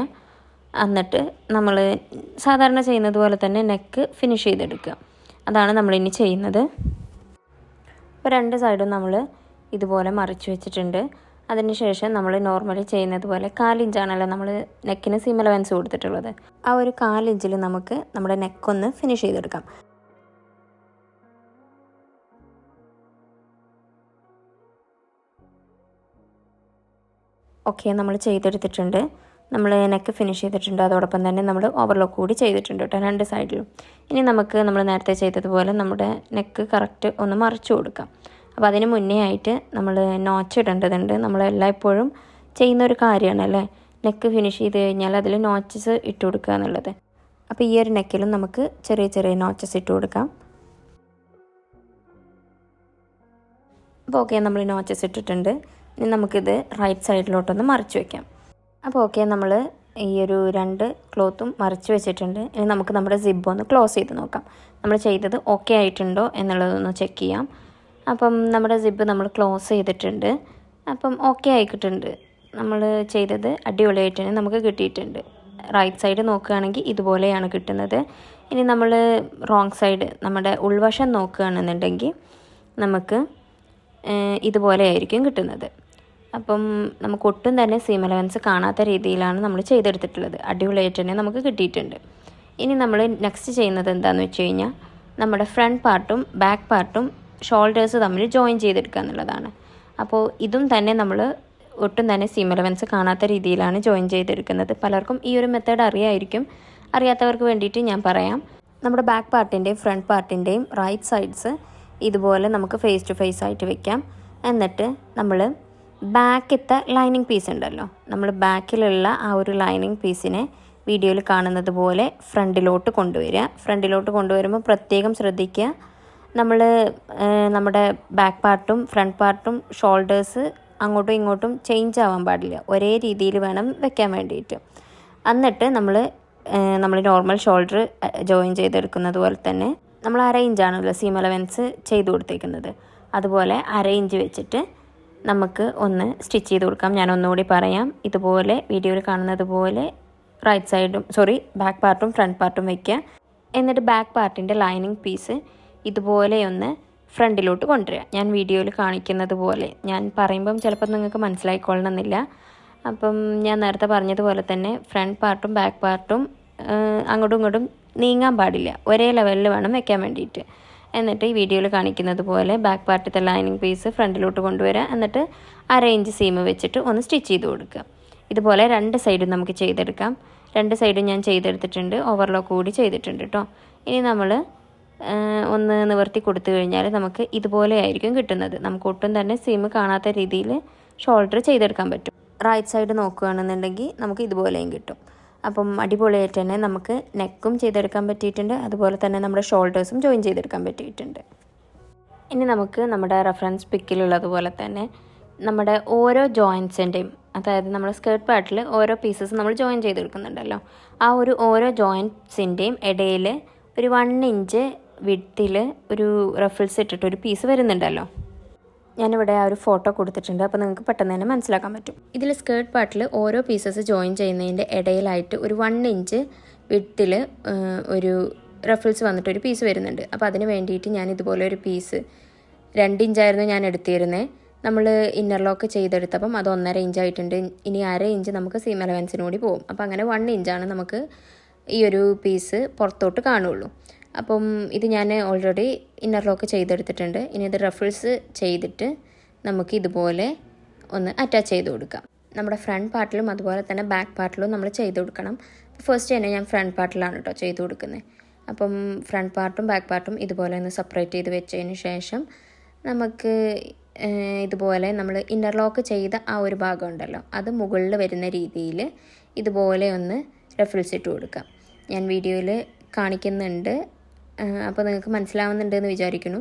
എന്നിട്ട് നമ്മൾ സാധാരണ ചെയ്യുന്നത് പോലെ തന്നെ നെക്ക് ഫിനിഷ് ചെയ്തെടുക്കുക. അതാണ് നമ്മളിനി ചെയ്യുന്നത്. അപ്പോൾ 2 സൈഡും നമ്മൾ ഇതുപോലെ മറിച്ച് വെച്ചിട്ടുണ്ട്. അതിനുശേഷം നമ്മൾ നോർമലി ചെയ്യുന്നത് പോലെ 4 ഇഞ്ചാണല്ലോ നമ്മൾ നെക്കിന് സീം അലവൻസ് കൊടുത്തിട്ടുള്ളത്. ആ ഒരു 4 ഇഞ്ചിൽ നമുക്ക് നമ്മുടെ നെക്കൊന്ന് ഫിനിഷ് ചെയ്തെടുക്കാം. ഓക്കെ, നമ്മൾ ചെയ്തെടുത്തിട്ടുണ്ട്. നമ്മൾ നെക്ക് ഫിനിഷ് ചെയ്തിട്ടുണ്ട്. അതോടൊപ്പം തന്നെ നമ്മൾ ഓവർലോക്ക് കൂടി ചെയ്തിട്ടുണ്ട് കേട്ടോ 2 സൈഡിലും. ഇനി നമുക്ക് നമ്മൾ നേരത്തെ ചെയ്തതുപോലെ നമ്മുടെ നെക്ക് കറക്റ്റ് ഒന്ന് മറിച്ച് കൊടുക്കാം. അപ്പോൾ അതിന് മുന്നേ ആയിട്ട് നമ്മൾ നോച്ച് ഇടേണ്ടതുണ്ട്. നമ്മളെല്ലായ്പ്പോഴും ചെയ്യുന്നൊരു കാര്യമാണ് അല്ലേ, നെക്ക് ഫിനിഷ് ചെയ്ത് കഴിഞ്ഞാൽ അതിൽ നോച്ചസ് ഇട്ട് കൊടുക്കുക എന്നുള്ളത്. അപ്പോൾ ഈ ഒരു നെക്കിലും നമുക്ക് ചെറിയ ചെറിയ നോച്ചസ് ഇട്ട് കൊടുക്കാം. അപ്പോൾ ഓക്കെ, നമ്മൾ നോച്ചസ് ഇട്ടിട്ടുണ്ട്. ഇനി നമുക്കിത് റൈറ്റ് സൈഡിലോട്ടൊന്ന് മറിച്ച് വയ്ക്കാം. അപ്പോൾ ഓക്കെ, നമ്മൾ ഈ ഒരു 2 ക്ലോത്തും മറിച്ച് വെച്ചിട്ടുണ്ട്. ഇനി നമുക്ക് നമ്മുടെ സിബ് ഒന്ന് ക്ലോസ് ചെയ്ത് നോക്കാം. നമ്മൾ ചെയ്തത് ഓക്കെ ആയിട്ടുണ്ടോ എന്നുള്ളതൊന്ന് ചെക്ക് ചെയ്യാം. അപ്പം നമ്മുടെ സിബ് നമ്മൾ ക്ലോസ് ചെയ്തിട്ടുണ്ട്. അപ്പം ഓക്കെ ആയിക്കിട്ടുണ്ട്. നമ്മൾ ചെയ്തത് അടിപൊളിയായിട്ട് തന്നെ നമുക്ക് കിട്ടിയിട്ടുണ്ട്. റൈറ്റ് സൈഡ് നോക്കുകയാണെങ്കിൽ ഇതുപോലെയാണ് കിട്ടുന്നത്. ഇനി നമ്മൾ റോങ് സൈഡ് നമ്മുടെ ഉൾവശം നോക്കുകയാണെന്നുണ്ടെങ്കിൽ നമുക്ക് ഇതുപോലെ ആയിരിക്കും കിട്ടുന്നത്. അപ്പം നമുക്ക് ഒട്ടും തന്നെ സീം അലവൻസ് കാണാത്ത രീതിയിലാണ് നമ്മൾ ചെയ്തെടുത്തിട്ടുള്ളത്. അടിപൊളിയായിട്ട് തന്നെ നമുക്ക് കിട്ടിയിട്ടുണ്ട്. ഇനി നമ്മൾ നെക്സ്റ്റ് ചെയ്യുന്നത് എന്താണെന്ന് വെച്ച് കഴിഞ്ഞാൽ നമ്മുടെ ഫ്രണ്ട് പാർട്ടും ബാക്ക് പാർട്ടും ഷോൾഡേഴ്സ് തമ്മിൽ ജോയിൻ ചെയ്തെടുക്കുക എന്നുള്ളതാണ്. അപ്പോൾ ഇതും തന്നെ നമ്മൾ ഒട്ടും തന്നെ സീം അലവൻസ് കാണാത്ത രീതിയിലാണ് ജോയിൻ ചെയ്തെടുക്കുന്നത്. പലർക്കും ഈ ഒരു മെത്തേഡ് അറിയായിരിക്കും. അറിയാത്തവർക്ക് വേണ്ടിയിട്ട് ഞാൻ പറയാം. നമ്മുടെ ബാക്ക് പാർട്ടിൻ്റെയും ഫ്രണ്ട് പാർട്ടിൻ്റെയും റൈറ്റ് സൈഡ്സ് ഇതുപോലെ നമുക്ക് ഫേസ് ടു ഫേസ് ആയിട്ട് വെക്കാം. എന്നിട്ട് നമ്മൾ ബാക്കിലത്തെ ലൈനിങ് പീസ് ഉണ്ടല്ലോ, നമ്മൾ ബാക്കിലുള്ള ആ ഒരു ലൈനിങ് പീസിനെ വീഡിയോയിൽ കാണുന്നത് പോലെ ഫ്രണ്ടിലോട്ട് കൊണ്ടുവരിക. ഫ്രണ്ടിലോട്ട് കൊണ്ടുവരുമ്പോൾ പ്രത്യേകം ശ്രദ്ധിക്കുക, നമ്മൾ നമ്മുടെ ബാക്ക് പാർട്ടും ഫ്രണ്ട് പാർട്ടും ഷോൾഡേഴ്സ് അങ്ങോട്ടും ഇങ്ങോട്ടും ചേഞ്ച് ആവാൻ പാടില്ല. ഒരേ രീതിയിൽ വേണം വെക്കാൻ വേണ്ടിയിട്ട്. എന്നിട്ട് നമ്മൾ നോർമൽ ഷോൾഡർ ജോയിൻ ചെയ്തെടുക്കുന്നത് പോലെ തന്നെ നമ്മൾ അരയിഞ്ചാണല്ലോ സീം അലവൻസ് ചെയ്ത് കൊടുത്തേക്കുന്നത്. അതുപോലെ അരയിഞ്ച് വെച്ചിട്ട് നമുക്ക് ഒന്ന് സ്റ്റിച്ച് ചെയ്ത് കൊടുക്കാം. ഞാൻ ഒന്നുകൂടി പറയാം. ഇതുപോലെ വീഡിയോയിൽ കാണുന്നത് പോലെ ബാക്ക് പാർട്ടും ഫ്രണ്ട് പാർട്ടും വയ്ക്കുക. എന്നിട്ട് ബാക്ക് പാർട്ടിൻ്റെ ലൈനിങ് പീസ് ഇതുപോലെ ഒന്ന് ഫ്രണ്ടിലോട്ട് കൊണ്ടുവരിക. ഞാൻ വീഡിയോയിൽ കാണിക്കുന്നത് പോലെ. ഞാൻ പറയുമ്പം ചിലപ്പോൾ നിങ്ങൾക്ക് മനസ്സിലായിക്കൊള്ളണമെന്നില്ല. അപ്പം ഞാൻ നേരത്തെ പറഞ്ഞതുപോലെ തന്നെ ഫ്രണ്ട് പാർട്ടും ബാക്ക് പാർട്ടും അങ്ങോട്ടും ഇങ്ങോട്ടും നീങ്ങാൻ പാടില്ല. ഒരേ ലെവലിൽ വേണം വെക്കാൻ വേണ്ടിയിട്ട്. എന്നിട്ട് ഈ വീഡിയോയിൽ കാണിക്കുന്നത് പോലെ ബാക്ക് പാർട്ടിത്തെ ലൈനിങ് പീസ് ഫ്രണ്ടിലോട്ട് കൊണ്ടുവരിക. എന്നിട്ട് അരയിഞ്ച് സീം വെച്ചിട്ട് ഒന്ന് സ്റ്റിച്ച് ചെയ്ത് കൊടുക്കുക. ഇതുപോലെ രണ്ട് സൈഡും നമുക്ക് ചെയ്തെടുക്കാം. രണ്ട് സൈഡും ഞാൻ ചെയ്തെടുത്തിട്ടുണ്ട്. ഓവർലോക്ക് കൂടി ചെയ്തിട്ടുണ്ട് കേട്ടോ. ഇനി നമ്മൾ ഒന്ന് നിവർത്തി കൊടുത്തു കഴിഞ്ഞാൽ നമുക്ക് ഇതുപോലെ ആയിരിക്കും കിട്ടുന്നത്. നമുക്ക് ഒട്ടും തന്നെ സീം കാണാത്ത രീതിയിൽ ഷോൾഡർ ചെയ്തെടുക്കാൻ പറ്റും. റൈറ്റ് സൈഡ് നോക്കുകയാണെന്നുണ്ടെങ്കിൽ നമുക്ക് ഇതുപോലെയും കിട്ടും. അപ്പം അടിപൊളിയായിട്ട് തന്നെ നമുക്ക് നെക്കും ചെയ്തെടുക്കാൻ പറ്റിയിട്ടുണ്ട്. അതുപോലെ തന്നെ നമ്മുടെ ഷോൾഡേഴ്സും ജോയിൻ ചെയ്തെടുക്കാൻ പറ്റിയിട്ടുണ്ട്. ഇനി നമുക്ക് നമ്മുടെ റെഫറൻസ് പിക്കിലുള്ളതുപോലെ തന്നെ നമ്മുടെ ഓരോ ജോയിൻസിൻ്റെയും, അതായത് നമ്മുടെ സ്കേർട്ട് പാർട്ടിൽ ഓരോ പീസസ് നമ്മൾ ജോയിൻ ചെയ്തെടുക്കുന്നുണ്ടല്ലോ, ആ ഒരു ഓരോ ജോയിൻസിൻ്റെയും ഇടയിൽ ഒരു 1 ഇഞ്ച് വിഡ്ത്തിൽ ഒരു റഫിൾസ് ഇട്ടിട്ട് ഒരു പീസ് വരുന്നുണ്ടല്ലോ. ഞാനിവിടെ ആ ഒരു ഫോട്ടോ കൊടുത്തിട്ടുണ്ട്. അപ്പോൾ നിങ്ങൾക്ക് പെട്ടെന്ന് തന്നെ മനസ്സിലാക്കാൻ പറ്റും. ഇതിൽ സ്കേർട്ട് പാർട്ടിൽ ഓരോ പീസസ് ജോയിൻ ചെയ്യുന്നതിൻ്റെ ഇടയിലായിട്ട് ഒരു 1 ഇഞ്ച് വിഡ്ത്തിൽ ഒരു റഫിൾസ് വന്നിട്ട് ഒരു പീസ് വരുന്നുണ്ട്. അപ്പോൾ അതിന് വേണ്ടിയിട്ട് ഞാൻ ഇതുപോലെ ഒരു പീസ് 2 ഇഞ്ചായിരുന്നു ഞാൻ എടുത്തിരുന്നത്. നമ്മൾ ഇന്നർ ലോക്ക് ചെയ്തെടുത്തപ്പം അത് 1.5 ഇഞ്ചായിട്ടുണ്ട്. ഇനി 1/2 ഇഞ്ച് നമുക്ക് സീം അലവൻസിന് കൂടി പോകും. അപ്പോൾ അങ്ങനെ 1 ഇഞ്ചാണ് നമുക്ക് ഈ ഒരു പീസ് പുറത്തോട്ട് കാണുള്ളൂ. അപ്പം ഇത് ഞാൻ ഓൾറെഡി ഇന്നർ ലോക്ക് ചെയ്തെടുത്തിട്ടുണ്ട്. ഇനി ഇത് റഫിൾസ് ചെയ്തിട്ട് നമുക്ക് ഇതുപോലെ ഒന്ന് അറ്റാച്ച് ചെയ്ത് കൊടുക്കാം. നമ്മുടെ ഫ്രണ്ട് പാർട്ടിലും അതുപോലെ തന്നെ ബാക്ക് പാർട്ടിലും നമ്മൾ ചെയ്ത് കൊടുക്കണം. ഫസ്റ്റ് തന്നെ ഞാൻ ഫ്രണ്ട് പാർട്ടിലാണ് കേട്ടോ ചെയ്ത് കൊടുക്കുന്നത്. അപ്പം ഫ്രണ്ട് പാർട്ടും ബാക്ക് പാർട്ടും ഇതുപോലെ ഒന്ന് സെപ്പറേറ്റ് ചെയ്ത് വെച്ചതിന് ശേഷം നമുക്ക് ഇതുപോലെ നമ്മൾ ഇന്നർ ലോക്ക് ചെയ്ത ആ ഒരു ഭാഗം ഉണ്ടല്ലോ, അത് മുകളിൽ വരുന്ന രീതിയിൽ ഇതുപോലെ ഒന്ന് റഫിൾസ് ഇട്ട് കൊടുക്കാം. ഞാൻ വീഡിയോയിൽ കാണിക്കുന്നുണ്ട്. അപ്പോൾ നിങ്ങൾക്ക് മനസ്സിലാവുന്നുണ്ടെന്ന് വിചാരിക്കുന്നു.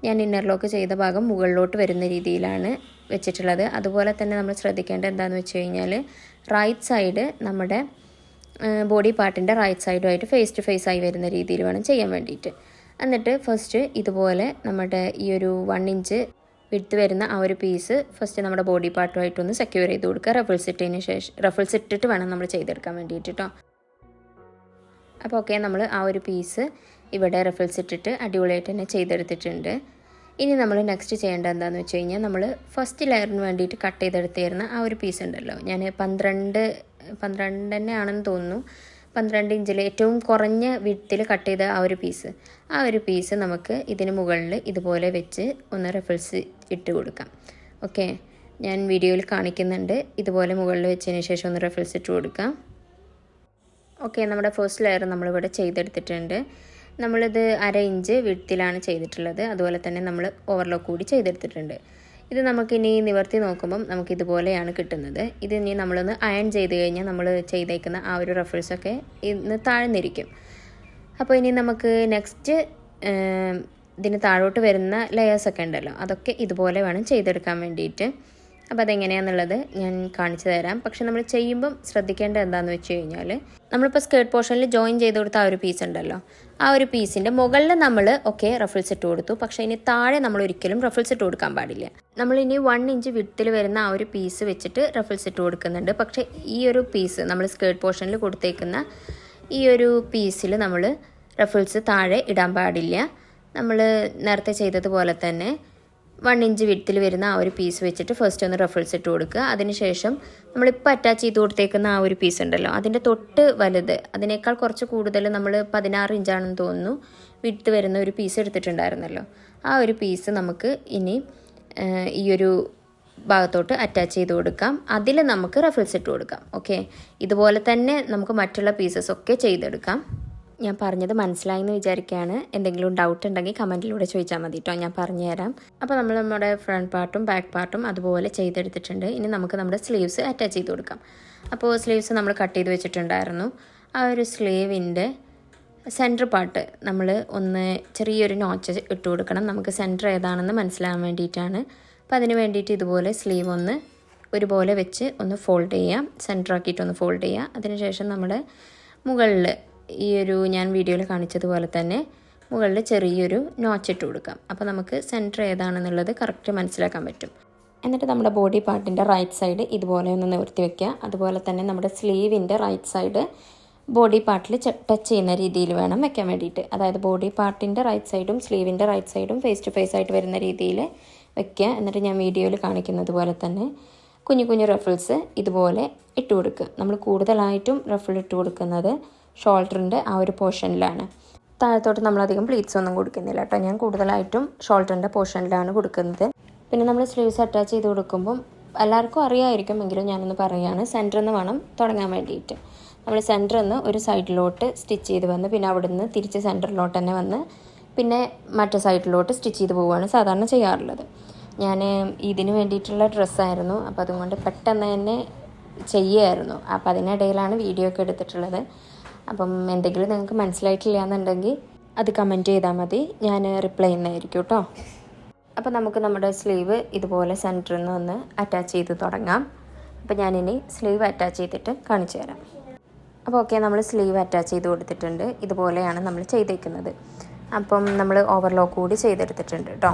ഞാൻ ഇന്നർ ലോക്ക് ചെയ്ത ഭാഗം മുകളിലോട്ട് വരുന്ന രീതിയിലാണ് വെച്ചിട്ടുള്ളത്. അതുപോലെ തന്നെ നമ്മൾ ശ്രദ്ധിക്കേണ്ടത് എന്താണെന്ന് വെച്ച് കഴിഞ്ഞാൽ റൈറ്റ് സൈഡ് നമ്മുടെ ബോഡി പാർട്ടിൻ്റെ റൈറ്റ് സൈഡുമായിട്ട് ഫേസ് ടു ഫേസ് ആയി വരുന്ന രീതിയിൽ വേണം ചെയ്യാൻ വേണ്ടിയിട്ട്. എന്നിട്ട് ഫസ്റ്റ് ഇതുപോലെ നമ്മുടെ ഈ ഒരു 1 ഇഞ്ച് വിഡ്ത്ത് വരുന്ന ആ ഒരു പീസ് ഫസ്റ്റ് നമ്മുടെ ബോഡി പാർട്ടുമായിട്ടൊന്ന് സെക്യൂർ ചെയ്ത് കൊടുക്കുക. റഫിൾസ് ഇട്ടിട്ട് വേണം നമ്മൾ ചെയ്തെടുക്കാൻ വേണ്ടിയിട്ട് കേട്ടോ. അപ്പോൾ ഓക്കെ, നമ്മൾ ആ ഒരു പീസ് ഇവിടെ റഫിൾസ് ഇട്ടിട്ട് അടിപൊളിയായിട്ട് തന്നെ ചെയ്തെടുത്തിട്ടുണ്ട്. ഇനി നമ്മൾ നെക്സ്റ്റ് ചെയ്യേണ്ടത് എന്താണെന്ന് വെച്ച് കഴിഞ്ഞാൽ നമ്മൾ ഫസ്റ്റ് ലെയറിന് വേണ്ടിയിട്ട് കട്ട് ചെയ്തെടുത്തിരുന്ന ആ ഒരു പീസ് ഉണ്ടല്ലോ, ഞാൻ 12 തന്നെ ആണെന്ന് തോന്നുന്നു, 12 ഇഞ്ചിൽ ഏറ്റവും കുറഞ്ഞ വിഡ്ത്തിൽ കട്ട് ചെയ്ത ആ ഒരു പീസ് നമുക്ക് ഇതിന് മുകളിൽ ഇതുപോലെ വെച്ച് ഒന്ന് റഫിൾസ് ഇട്ട് കൊടുക്കാം. ഓക്കെ, ഞാൻ വീഡിയോയിൽ കാണിക്കുന്നുണ്ട്. ഇതുപോലെ മുകളിൽ വെച്ചതിന് ശേഷം ഒന്ന് റഫിൾസ് ഇട്ട് കൊടുക്കാം. ഓക്കെ, നമ്മുടെ ഫസ്റ്റ് ലെയർ നമ്മളിവിടെ ചെയ്തെടുത്തിട്ടുണ്ട്. നമ്മളിത് 1/2 ഇഞ്ച് വിഡ്ത്തിലാണ് ചെയ്തിട്ടുള്ളത്. അതുപോലെ തന്നെ നമ്മൾ ഓവർലോക്ക് കൂടി ചെയ്തെടുത്തിട്ടുണ്ട്. ഇത് നമുക്കിനി നിവർത്തി നോക്കുമ്പം നമുക്കിതുപോലെയാണ് കിട്ടുന്നത്. ഇത് ഇനി നമ്മളൊന്ന് അയൺ ചെയ്ത് കഴിഞ്ഞാൽ നമ്മൾ ചെയ്തേക്കുന്ന ആ ഒരു റഫിൾസൊക്കെ ഇന്ന് താഴ്ന്നിരിക്കും. അപ്പോൾ ഇനി നമുക്ക് നെക്സ്റ്റ് ഇതിന് താഴോട്ട് വരുന്ന ലെയേഴ്സൊക്കെ ഉണ്ടല്ലോ, അതൊക്കെ ഇതുപോലെ വേണം ചെയ്തെടുക്കാൻ വേണ്ടിയിട്ട്. അപ്പോൾ അതെങ്ങനെയാണെന്നുള്ളത് ഞാൻ കാണിച്ചു തരാം. പക്ഷെ നമ്മൾ ചെയ്യുമ്പം ശ്രദ്ധിക്കേണ്ടത് എന്താണെന്ന് വെച്ച് കഴിഞ്ഞാൽ നമ്മളിപ്പോൾ സ്കേർട്ട് പോർഷനിൽ ജോയിൻ ചെയ്ത് കൊടുത്ത ആ ഒരു പീസ് ഉണ്ടല്ലോ, ആ ഒരു പീസിൻ്റെ മുകളിൽ നമ്മൾ റഫിൾസ് ഇട്ട് കൊടുത്തു. പക്ഷേ ഇനി താഴെ നമ്മൾ ഒരിക്കലും റഫിൾസ് ഇട്ട് കൊടുക്കാൻ പാടില്ല. നമ്മളിനി 1 ഇഞ്ച് വിഡ്ത്തിൽ വരുന്ന ആ ഒരു പീസ് വെച്ചിട്ട് റഫിൾസ് ഇട്ട് കൊടുക്കുന്നുണ്ട്. പക്ഷേ ഈ ഒരു പീസ് നമ്മൾ സ്കേർട്ട് പോർഷനിൽ കൊടുത്തേക്കുന്ന ഈ ഒരു പീസിൽ നമ്മൾ റഫിൾസ് താഴെ ഇടാൻ പാടില്ല. നമ്മൾ നേരത്തെ ചെയ്തതുപോലെ തന്നെ 1 ഇഞ്ച് വിഡ്ത്തിൽ വരുന്ന ആ ഒരു പീസ് വെച്ചിട്ട് ഫസ്റ്റ് ഒന്ന് റഫിൾസ് ഇട്ട് കൊടുക്കുക. അതിനുശേഷം നമ്മളിപ്പോൾ അറ്റാച്ച് ചെയ്ത് കൊടുത്തേക്കുന്ന ആ ഒരു പീസ് ഉണ്ടല്ലോ, അതിൻ്റെ തൊട്ട് വലുത്, അതിനേക്കാൾ കുറച്ച് കൂടുതൽ നമ്മൾ 16 ഇഞ്ചാണെന്ന് തോന്നുന്നു വിഡ്ത്ത് വരുന്ന ഒരു പീസ് എടുത്തിട്ടുണ്ടായിരുന്നല്ലോ, ആ ഒരു പീസ് നമുക്ക് ഇനി ഈ ഒരു ഭാഗത്തോട്ട് അറ്റാച്ച് ചെയ്ത് കൊടുക്കാം. അതിൽ നമുക്ക് റഫിൾസ് ഇട്ട് കൊടുക്കാം. ഓക്കെ, ഇതുപോലെ തന്നെ നമുക്ക് മറ്റുള്ള പീസസ് ഒക്കെ ചെയ്തെടുക്കാം. ഞാൻ പറഞ്ഞത് മനസ്സിലായെന്ന് വിചാരിക്കുകയാണ്. എന്തെങ്കിലും ഡൗട്ട് ഉണ്ടെങ്കിൽ കമൻറ്റിലൂടെ ചോദിച്ചാൽ മതി കേട്ടോ, ഞാൻ പറഞ്ഞുതരാം. അപ്പോൾ നമ്മൾ നമ്മുടെ ഫ്രണ്ട് പാർട്ടും ബാക്ക് പാർട്ടും അതുപോലെ ചെയ്തെടുത്തിട്ടുണ്ട്. ഇനി നമുക്ക് നമ്മുടെ സ്ലീവ്സ് അറ്റാച്ച് ചെയ്ത് കൊടുക്കാം. അപ്പോൾ സ്ലീവ്സ് നമ്മൾ കട്ട് ചെയ്ത് വെച്ചിട്ടുണ്ടായിരുന്നു. ആ ഒരു സ്ലീവിൻ്റെ സെൻറ്റർ പാർട്ട് നമ്മൾ ഒന്ന് ചെറിയൊരു നോച്ച് ഇട്ട് കൊടുക്കണം. നമുക്ക് സെൻറ്റർ ഏതാണെന്ന് മനസ്സിലാകാൻ വേണ്ടിയിട്ടാണ്. അപ്പോൾ അതിന് വേണ്ടിയിട്ട് ഇതുപോലെ സ്ലീവ് ഒന്ന് ഒരുപോലെ വെച്ച് ഒന്ന് ഫോൾഡ് ചെയ്യാം, സെൻറ്റർ ആക്കിയിട്ടൊന്ന് ഫോൾഡ് ചെയ്യാം. അതിനുശേഷം നമ്മുടെ മുകളിൽ ഈ ഒരു ഞാൻ വീഡിയോയിൽ കാണിച്ചതുപോലെ തന്നെ മുകളിൽ ചെറിയൊരു നോച്ച് ഇട്ട് കൊടുക്കാം. അപ്പോൾ നമുക്ക് സെൻറ്റർ ഏതാണെന്നുള്ളത് കറക്റ്റ് മനസ്സിലാക്കാൻ പറ്റും. എന്നിട്ട് നമ്മുടെ ബോഡി പാർട്ടിൻ്റെ റൈറ്റ് സൈഡ് ഇതുപോലെ ഒന്ന് നിവർത്തി വയ്ക്കുക. അതുപോലെ തന്നെ നമ്മുടെ സ്ലീവിൻ്റെ റൈറ്റ് സൈഡ് ബോഡി പാർട്ടിൽ ടച്ച് ചെയ്യുന്ന രീതിയിൽ വേണം വെക്കാൻ വേണ്ടിയിട്ട്. അതായത് ബോഡി പാർട്ടിൻ്റെ റൈറ്റ് സൈഡും സ്ലീവിൻ്റെ റൈറ്റ് സൈഡും ഫേസ് ടു ഫേസ് ആയിട്ട് വരുന്ന രീതിയിൽ വെക്കുക. എന്നിട്ട് ഞാൻ വീഡിയോയിൽ കാണിക്കുന്നത് പോലെ തന്നെ കുഞ്ഞു കുഞ്ഞു റഫിൾസ് ഇതുപോലെ ഇട്ട് കൊടുക്കുക. നമ്മൾ കൂടുതലായിട്ടും റഫിൾ ഇട്ട് കൊടുക്കുന്നത് ഷോൾഡറിൻ്റെ ആ ഒരു പോർഷനിലാണ്. താഴത്തോട്ട് നമ്മളധികം പ്ലീറ്റ്സ് ഒന്നും കൊടുക്കുന്നില്ല കേട്ടോ, ഞാൻ കൂടുതലായിട്ടും ഷോൾഡറിൻ്റെ പോർഷനിലാണ് കൊടുക്കുന്നത്. പിന്നെ നമ്മൾ സ്ലീവ്സ് അറ്റാച്ച് ചെയ്ത് കൊടുക്കുമ്പം എല്ലാവർക്കും അറിയാമായിരിക്കും, എങ്കിലും ഞാനൊന്ന് പറയുകയാണ്, സെൻറ്ററിൽ നിന്ന് വേണം തുടങ്ങാൻ വേണ്ടിയിട്ട്. നമ്മൾ സെൻറ്ററിൽ നിന്ന് ഒരു സൈഡിലോട്ട് സ്റ്റിച്ച് ചെയ്ത് വന്ന് പിന്നെ അവിടെ നിന്ന് തിരിച്ച് സെൻറ്ററിലോട്ട് തന്നെ വന്ന് പിന്നെ മറ്റേ സൈഡിലോട്ട് സ്റ്റിച്ച് ചെയ്ത് പോവുകയാണ് സാധാരണ ചെയ്യാറുള്ളത്. ഞാൻ ഇതിന് വേണ്ടിയിട്ടുള്ള ഡ്രസ്സായിരുന്നു, അപ്പോൾ അതുകൊണ്ട് പെട്ടെന്ന് തന്നെ ചെയ്യുമായിരുന്നു. അപ്പോൾ അതിനിടയിലാണ് വീഡിയോ ഒക്കെ എടുത്തിട്ടുള്ളത്. അപ്പം എന്തെങ്കിലും നിങ്ങൾക്ക് മനസ്സിലായിട്ടില്ല എന്നുണ്ടെങ്കിൽ അത് കമൻറ്റ് ചെയ്താൽ മതി, ഞാൻ റിപ്ലൈ ചെയ്യുന്നതായിരിക്കും കേട്ടോ. അപ്പോൾ നമുക്ക് നമ്മുടെ സ്ലീവ് ഇതുപോലെ സെൻറ്ററിൽ നിന്ന് ഒന്ന് അറ്റാച്ച് ചെയ്ത് തുടങ്ങാം. അപ്പോൾ ഞാനിനി സ്ലീവ് അറ്റാച്ച് ചെയ്തിട്ട് കാണിച്ചു തരാം. അപ്പോൾ ഓക്കെ, നമ്മൾ സ്ലീവ് അറ്റാച്ച് ചെയ്ത് കൊടുത്തിട്ടുണ്ട്. ഇതുപോലെയാണ് നമ്മൾ ചെയ്തേക്കുന്നത്. അപ്പം നമ്മൾ ഓവർലോക്ക് കൂടി ചെയ്തെടുത്തിട്ടുണ്ട് കേട്ടോ.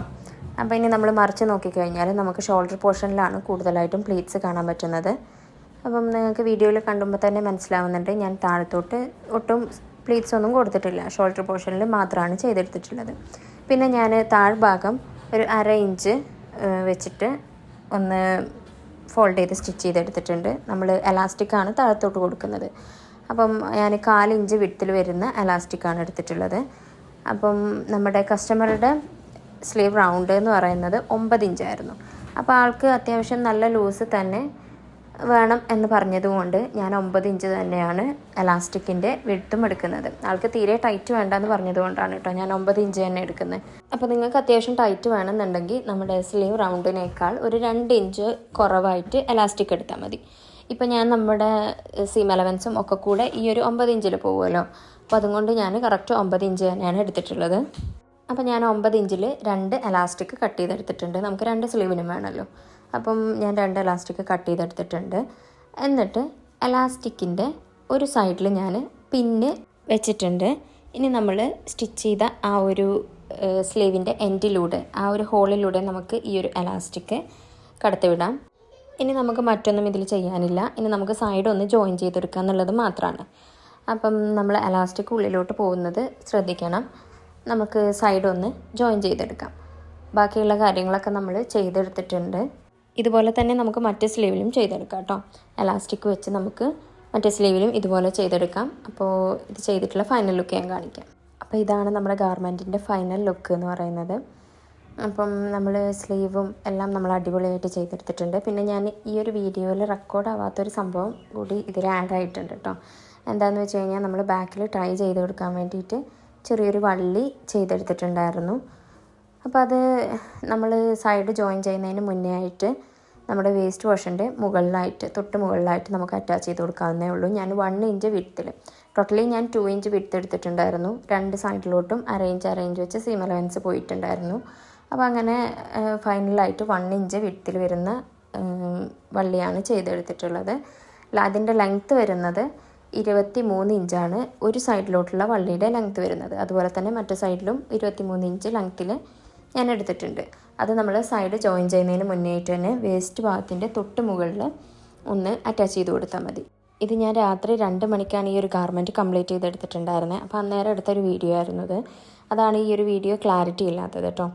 അപ്പോൾ ഇനി നമ്മൾ മറിച്ച് നോക്കിക്കഴിഞ്ഞാൽ നമുക്ക് ഷോൾഡർ പോർഷനിലാണ് കൂടുതലായിട്ടും പ്ലീറ്റ്സ് കാണാൻ പറ്റുന്നത്. അപ്പം നിങ്ങൾക്ക് വീഡിയോയിൽ കണ്ടുമ്പോൾ തന്നെ മനസ്സിലാവുന്നുണ്ട്, ഞാൻ താഴത്തോട്ട് ഒട്ടും പ്ലീറ്റ്സ് ഒന്നും കൊടുത്തിട്ടില്ല, ഷോൾഡർ പോർഷനിൽ മാത്രമാണ് ചെയ്തെടുത്തിട്ടുള്ളത്. പിന്നെ ഞാൻ താഴ്ഭാഗം ഒരു 1/2 ഇഞ്ച് വെച്ചിട്ട് ഒന്ന് ഫോൾഡ് ചെയ്ത് സ്റ്റിച്ച് ചെയ്തെടുത്തിട്ടുണ്ട്. നമ്മൾ എലാസ്റ്റിക്കാണ് താഴത്തോട്ട് കൊടുക്കുന്നത്. അപ്പം ഞാൻ 1/4 ഇഞ്ച് വിഡ്ത്തിൽ വരുന്ന എലാസ്റ്റിക്കാണ് എടുത്തിട്ടുള്ളത്. അപ്പം നമ്മുടെ കസ്റ്റമറുടെ സ്ലീവ് റൗണ്ട് എന്ന് പറയുന്നത് 9 ഇഞ്ചായിരുന്നു. അപ്പോൾ ആൾക്ക് അത്യാവശ്യം നല്ല ലൂസ് തന്നെ വേണം എന്ന് പറഞ്ഞതുകൊണ്ട് ഞാൻ 9 ഇഞ്ച് തന്നെയാണ് എലാസ്റ്റിക്കിൻ്റെ വിഡ്ത്തും എടുക്കുന്നത്. ആൾക്ക് തീരെ ടൈറ്റ് വേണ്ടെന്ന് പറഞ്ഞതുകൊണ്ടാണ് കേട്ടോ ഞാൻ 9 ഇഞ്ച് തന്നെ എടുക്കുന്നത്. അപ്പോൾ നിങ്ങൾക്ക് അത്യാവശ്യം ടൈറ്റ് വേണമെന്നുണ്ടെങ്കിൽ നമ്മുടെ സ്ലീവ് റൗണ്ടിനേക്കാൾ ഒരു 2 ഇഞ്ച് കുറവായിട്ട് എലാസ്റ്റിക് എടുത്താൽ മതി. ഇപ്പോൾ ഞാൻ നമ്മുടെ സീം അലവൻസും ഒക്കെ കൂടെ ഈ ഒരു 9 ഇഞ്ചിൽ പോകുമല്ലോ, അപ്പോൾ അതുകൊണ്ട് ഞാൻ കറക്റ്റ് 9 ഇഞ്ച് തന്നെയാണ് എടുത്തിട്ടുള്ളത്. അപ്പോൾ ഞാൻ 9 ഇഞ്ചിൽ 2 എലാസ്റ്റിക് കട്ട് ചെയ്തെടുത്തിട്ടുണ്ട്. നമുക്ക് 2 സ്ലീവിനും വേണമല്ലോ. അപ്പം ഞാൻ 2 എലാസ്റ്റിക് കട്ട് ചെയ്തെടുത്തിട്ടുണ്ട്. എന്നിട്ട് എലാസ്റ്റിക്കിൻ്റെ ഒരു സൈഡിൽ ഞാൻ പിന്ന് വെച്ചിട്ടുണ്ട്. ഇനി നമ്മൾ സ്റ്റിച്ച് ചെയ്ത ആ ഒരു സ്ലീവിൻ്റെ എൻഡിലൂടെ ആ ഒരു ഹോളിലൂടെ നമുക്ക് ഈ ഒരു എലാസ്റ്റിക് കടത്തിവിടാം. ഇനി നമുക്ക് മറ്റൊന്നും ഇതിൽ ചെയ്യാനില്ല. ഇനി നമുക്ക് സൈഡ് ഒന്ന് ജോയിൻ ചെയ്തെടുക്കുക എന്നുള്ളത് മാത്രമാണ്. അപ്പം നമ്മൾ എലാസ്റ്റിക് ഉള്ളിലോട്ട് പോകുന്നത് ശ്രദ്ധിക്കണം. നമുക്ക് സൈഡ് ഒന്ന് ജോയിൻ ചെയ്തെടുക്കാം. ബാക്കിയുള്ള കാര്യങ്ങളൊക്കെ നമ്മൾ ചെയ്തെടുത്തിട്ടുണ്ട്. ഇതുപോലെ തന്നെ നമുക്ക് മറ്റേ സ്ലീവിലും ചെയ്തെടുക്കാം കേട്ടോ. എലാസ്റ്റിക് വെച്ച് നമുക്ക് മറ്റേ സ്ലീവിലും ഇതുപോലെ ചെയ്തെടുക്കാം. അപ്പോൾ ഇത് ചെയ്തിട്ടുള്ള ഫൈനൽ ലുക്ക് ഞാൻ കാണിക്കാം. അപ്പോൾ ഇതാണ് നമ്മുടെ ഗാർമെൻറ്റിൻ്റെ ഫൈനൽ ലുക്ക് എന്ന് പറയുന്നത്. അപ്പം നമ്മൾ സ്ലീവും എല്ലാം നമ്മൾ അടിപൊളിയായിട്ട് ചെയ്തെടുത്തിട്ടുണ്ട്. പിന്നെ ഞാൻ ഈ ഒരു വീഡിയോയിൽ റെക്കോർഡ് ആവാത്തൊരു സംഭവം കൂടി ഇതിൽ ആഡ് ആയിട്ടുണ്ട് കേട്ടോ. എന്താണെന്ന് വെച്ച് കഴിഞ്ഞാൽ നമ്മൾ ബാക്കിൽ ടൈ ചെയ്ത് കൊടുക്കാൻ വേണ്ടിയിട്ട് ചെറിയൊരു വള്ളി ചെയ്തെടുത്തിട്ടുണ്ടായിരുന്നു. അപ്പോൾ അത് നമ്മൾ സൈഡ് ജോയിൻ ചെയ്യുന്നതിന് മുന്നേ ആയിട്ട് നമ്മുടെ വേസ്റ്റ് പോർഷൻ്റെ മുകളിലായിട്ട് തൊട്ട് മുകളിലായിട്ട് നമുക്ക് അറ്റാച്ച് ചെയ്ത് കൊടുക്കാവുന്നേ ഉള്ളൂ. ഞാൻ 1 ഇഞ്ച് വിഡ്ത്തിൽ, ടോട്ടലി ഞാൻ 2 ഇഞ്ച് വിഡ്ത്ത് എടുത്തിട്ടുണ്ടായിരുന്നു. 2 സൈഡിലോട്ടും അറേഞ്ച് വെച്ച് സീം അലവൻസ് പോയിട്ടുണ്ടായിരുന്നു. അപ്പോൾ അങ്ങനെ ഫൈനലായിട്ട് 1 ഇഞ്ച് വിഡ്ത്തിൽ വരുന്ന വള്ളിയാണ് ചെയ്തെടുത്തിട്ടുള്ളത്. അതിൻ്റെ ലെങ്ത്ത് വരുന്നത് 23 ഇഞ്ചാണ് ഒരു സൈഡിലോട്ടുള്ള വള്ളിയുടെ ലെങ്ത്ത് വരുന്നത്. അതുപോലെ തന്നെ മറ്റു സൈഡിലും 23 ഇഞ്ച് ലെങ്ത്തിൽ ഞാൻ എടുത്തിട്ടുണ്ട്. അത് നമ്മൾ സൈഡ് ജോയിൻ ചെയ്യുന്നതിന് മുന്നേയായിട്ട് തന്നെ വേസ്റ്റ് ഭാഗത്തിൻ്റെ തൊട്ട് മുകളിൽ ഒന്ന് അറ്റാച്ച് ചെയ്ത് കൊടുത്താൽ മതി. ഇത് ഞാൻ രാത്രി 2 മണിക്കാണ് ഈ ഒരു ഗാർമെൻറ്റ് കംപ്ലീറ്റ് ചെയ്തെടുത്തിട്ടുണ്ടായിരുന്നത്. അപ്പോൾ അന്നേരം എടുത്തൊരു വീഡിയോ ആയിരുന്നു ഇത്. അതാണ് ഈ ഒരു വീഡിയോ ക്ലാരിറ്റി ഇല്ലാത്തത് കേട്ടോ.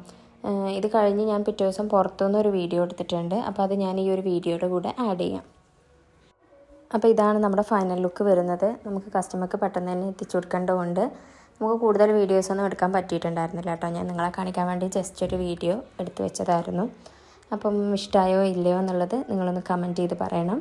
ഇത് കഴിഞ്ഞ് ഞാൻ പിറ്റേ ദിവസം പുറത്തുനിന്ന് ഒരു വീഡിയോ എടുത്തിട്ടുണ്ട്. അപ്പോൾ അത് ഞാൻ ഈ ഒരു വീഡിയോയുടെ കൂടെ ആഡ് ചെയ്യാം. അപ്പോൾ ഇതാണ് നമ്മുടെ ഫൈനൽ ലുക്ക് വരുന്നത്. നമുക്ക് കസ്റ്റമർക്ക് പെട്ടെന്ന് തന്നെ എത്തിച്ചു കൊടുക്കേണ്ടതുകൊണ്ട് നമുക്ക് കൂടുതൽ വീഡിയോസൊന്നും എടുക്കാൻ പറ്റിയിട്ടുണ്ടായിരുന്നില്ല കേട്ടോ. ഞാൻ നിങ്ങളെ കാണിക്കാൻ വേണ്ടി ജസ്റ്റ് ഒരു വീഡിയോ എടുത്തു വെച്ചതായിരുന്നു. അപ്പം ഇഷ്ടമായോ ഇല്ലയോ എന്നുള്ളത് നിങ്ങളൊന്ന് കമൻറ്റ് ചെയ്ത് പറയണം.